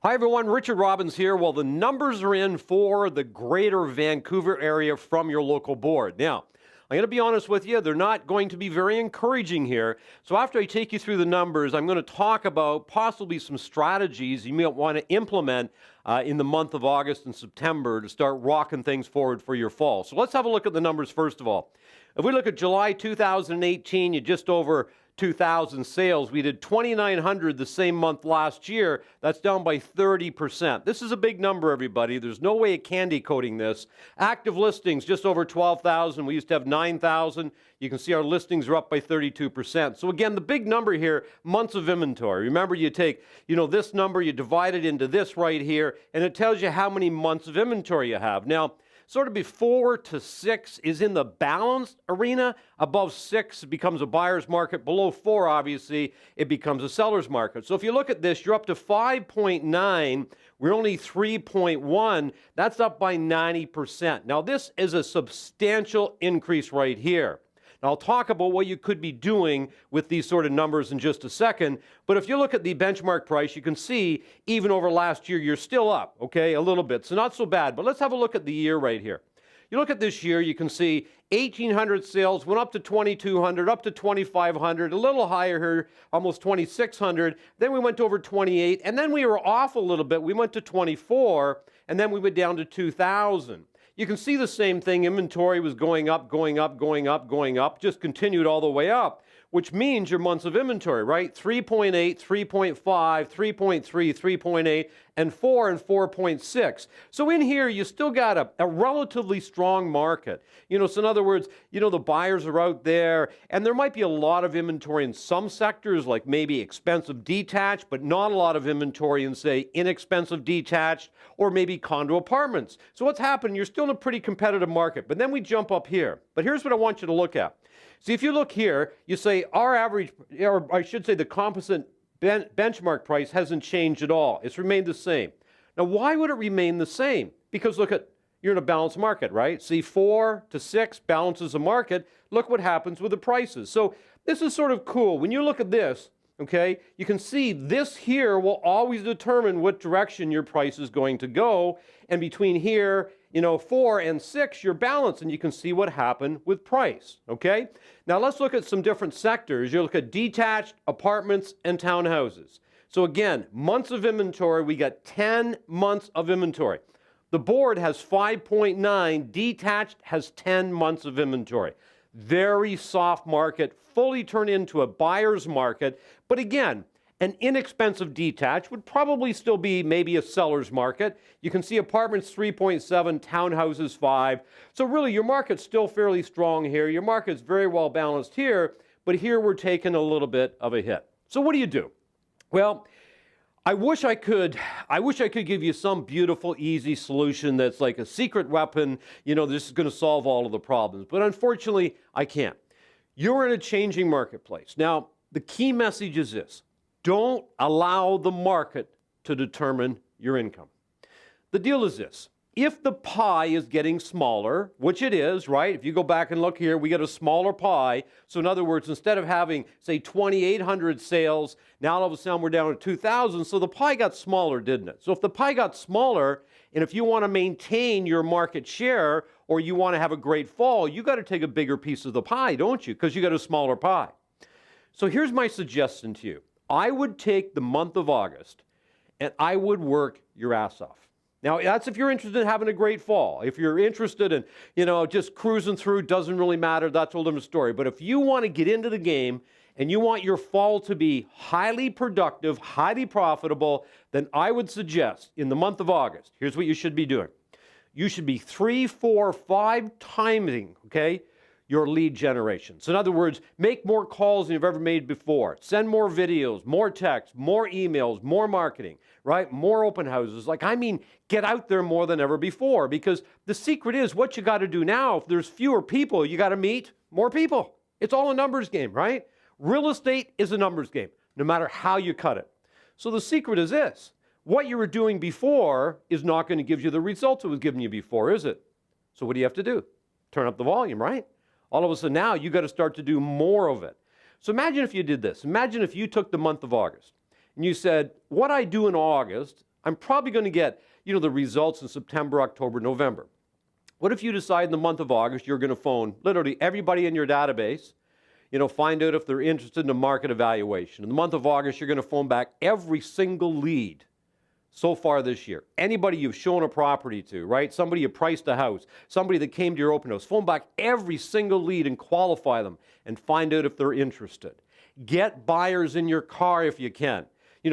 Hi everyone, Richard Robbins here. Well, the numbers are in for the greater Vancouver area from your local board. Now, I'm going to be honest with you, they're not going to be very encouraging here. So after I take you through the numbers, I'm going to talk about possibly some strategies you may want to implement in the month of August and September to start rocking things forward for your fall. So let's have a look at the numbers first of all. If we look at July 2018, you just over 2,000 sales. We did 2,900 the same month last year. That's down by 30%. This is a big number, everybody. There's no way of candy coating this. Active listings, just over 12,000. We used to have 9,000. You can see our listings are up by 32%. So again, the big number here, months of inventory. Remember, you take, this number, you divide it into this right here, and it tells you how many months of inventory you have. Now, sort of before to 6 is in the balanced arena. Above 6 becomes a buyer's market. Below 4, obviously, it becomes a seller's market. So if you look at this, you're up to 5.9. We're only 3.1. That's up by 90%. Now, this is a substantial increase right here. Now, I'll talk about what you could be doing with these sort of numbers in just a second, but if you look at the benchmark price, you can see even over last year, you're still up, okay, a little bit, so not so bad. But let's have a look at the year right here. You look at this year, you can see 1,800 sales, went up to 2,200, up to 2,500, a little higher here, almost 2,600. Then we went to over 28, and then we were off a little bit. We went to 24, and then we went down to 2,000. You can see the same thing. Inventory was going up, going up, going up, going up, just continued all the way up, which means your months of inventory, right? 3.8, 3.5, 3.3, 3.8, and 4 and 4.6. So in here, you still got a relatively strong market. So in other words, the buyers are out there, and there might be a lot of inventory in some sectors, like maybe expensive detached, but not a lot of inventory in, say, inexpensive detached, or maybe condo apartments. So what's happened? You're still in a pretty competitive market. But then we jump up here. But here's what I want you to look at. See, if you look here, you say our average, or I should say the composite benchmark price hasn't changed at all. It's remained the same. Now, why would it remain the same? Because look at, you're in a balanced market, right? See, 4 to 6 balances a market. Look what happens with the prices. So this is sort of cool. When you look at this, okay, you can see this here will always determine what direction your price is going to go. And between here, 4 and 6, you're balanced, and you can see what happened with price, okay? Now let's look at some different sectors. You look at detached, apartments, and townhouses. So again, months of inventory, we got 10 months of inventory. The board has 5.9, detached has 10 months of inventory. Very soft market, fully turned into a buyer's market, but again, an inexpensive detached would probably still be maybe a seller's market. You can see apartments 3.7, townhouses 5. So really your market's still fairly strong here. Your market's very well balanced here, but here we're taking a little bit of a hit. So what do you do? Well, I wish I could give you some beautiful, easy solution that's like a secret weapon, this is going to solve all of the problems. But unfortunately, I can't. You're in a changing marketplace. Now, the key message is this. Don't allow the market to determine your income. The deal is this. If the pie is getting smaller, which it is, right? If you go back and look here, we get a smaller pie. So in other words, instead of having, say, 2,800 sales, now all of a sudden we're down to 2,000. So the pie got smaller, didn't it? So if the pie got smaller, and if you want to maintain your market share or you want to have a great fall, you got to take a bigger piece of the pie, don't you? Because you got a smaller pie. So here's my suggestion to you. I would take the month of August and I would work your ass off. Now, that's if you're interested in having a great fall. If you're interested in, just cruising through, doesn't really matter, that's a whole different story. But if you want to get into the game and you want your fall to be highly productive, highly profitable, then I would suggest in the month of August, here's what you should be doing. You should be 3, 4, 5 timing, okay, your lead generation. So in other words, make more calls than you've ever made before. Send more videos, more texts, more emails, more marketing, right? More open houses. Get out there more than ever before, because the secret is what you got to do now. If there's fewer people, you got to meet more people. It's all a numbers game, right? Real estate is a numbers game, no matter how you cut it. So the secret is this. What you were doing before is not going to give you the results it was giving you before, is it? So what do you have to do? Turn up the volume, right? All of a sudden now you got to start to do more of it. So imagine if you did this. Imagine if you took the month of August and you said, what I do in August, I'm probably going to get, the results in September, October, November. What if you decide in the month of August you're going to phone literally everybody in your database, find out if they're interested in a market evaluation. In the month of August, you're going to phone back every single lead so far this year. Anybody you've shown a property to, right? Somebody you priced a house, somebody that came to your open house. Phone back every single lead and qualify them and find out if they're interested. Get buyers in your car if you can.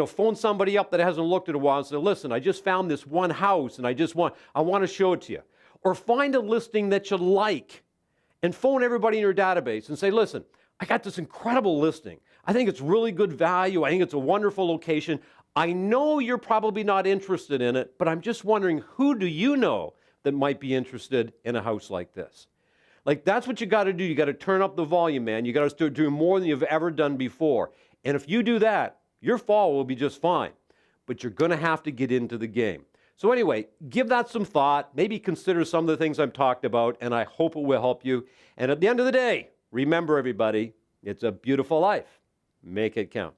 Phone somebody up that hasn't looked at a while and say, listen, I just found this one house and I want to show it to you. Or find a listing that you like and phone everybody in your database and say, listen, I got this incredible listing. I think it's really good value. I think it's a wonderful location. I know you're probably not interested in it, but I'm just wondering, who do you know that might be interested in a house like this? Like, that's what you got to do. You got to turn up the volume, man. You got to start doing more than you've ever done before. And if you do that, your fall will be just fine. But you're going to have to get into the game. So anyway, give that some thought. Maybe consider some of the things I've talked about, and I hope it will help you. And at the end of the day, remember, everybody, it's a beautiful life. Make it count.